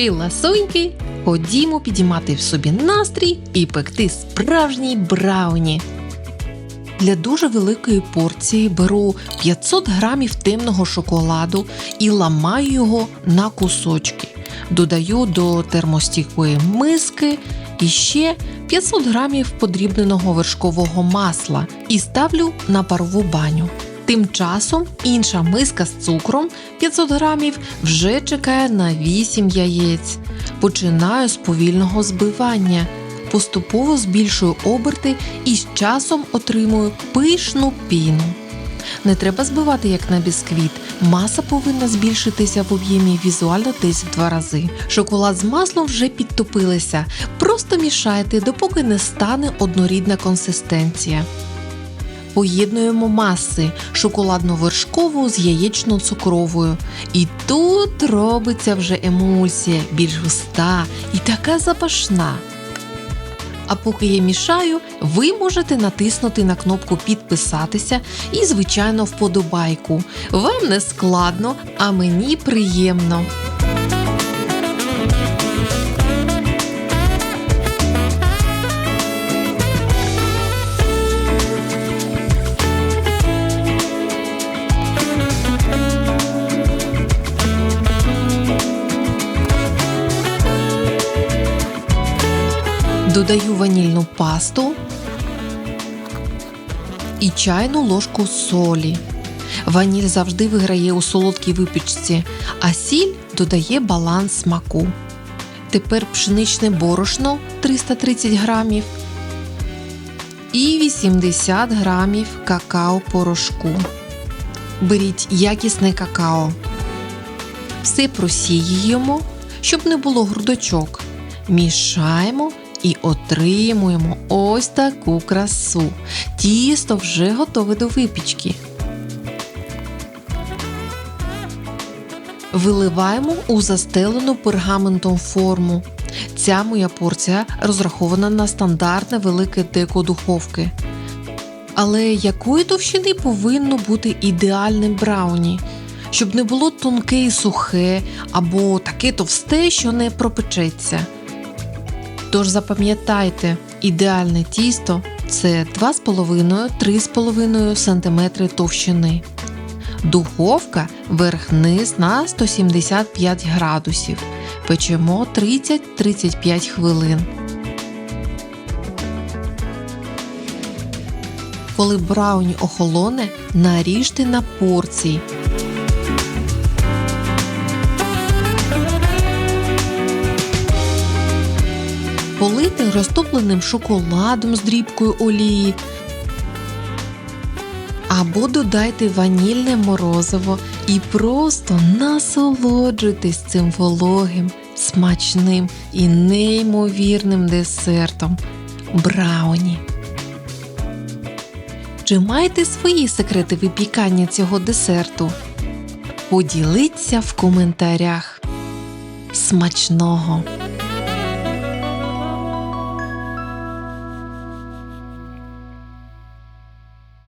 Соньки, ласоньки, ходімо підіймати в собі настрій і пекти справжній брауні. Для дуже великої порції беру 500 грамів темного шоколаду і ламаю його на кусочки. Додаю до термостійкої миски і ще 500 грамів подрібненого вершкового масла і ставлю на парову баню. Тим часом інша миска з цукром 500 грамів вже чекає на 8 яєць. Починаю з повільного збивання. Поступово збільшую оберти і з часом отримую пишну піну. Не треба збивати як на бісквіт. Маса повинна збільшитися в об'ємі візуально десь в 2 рази. Шоколад з маслом вже підтопилися. Просто мішайте, допоки не стане однорідна консистенція. Поєднуємо маси шоколадно-вершкову з яєчно-цукровою. І тут робиться вже емульсія, більш густа і така запашна. А поки я мішаю, ви можете натиснути на кнопку «Підписатися» і, звичайно, вподобайку. Вам не складно, а мені приємно. Додаю ванільну пасту і чайну ложку солі. Ваніль завжди виграє у солодкій випічці, а сіль додає баланс смаку. Тепер пшеничне борошно 330 грамів і 80 грамів какао-порошку. Беріть якісне какао. Все просіюємо, щоб не було грудочок. Мішаємо і отримуємо ось таку красу. Тісто вже готове до випічки. Виливаємо у застелену пергаментом форму. Ця моя порція розрахована на стандартне велике деко духовки. Але якої товщини повинно бути ідеальне брауні? Щоб не було тонке і сухе, або таке товсте, що не пропечеться. Тож запам'ятайте, ідеальне тісто – це 2,5-3,5 см товщини. Духовка верх-низ на 175 градусів. Печемо 30-35 хвилин. Коли брауні охолоне, наріжте на порції. Полийте розтопленим шоколадом з дрібкою олії. Або додайте ванільне морозиво і просто насолоджуйтесь цим вологим, смачним і неймовірним десертом – брауні. Чи маєте свої секрети випікання цього десерту? Поділіться в коментарях. Смачного!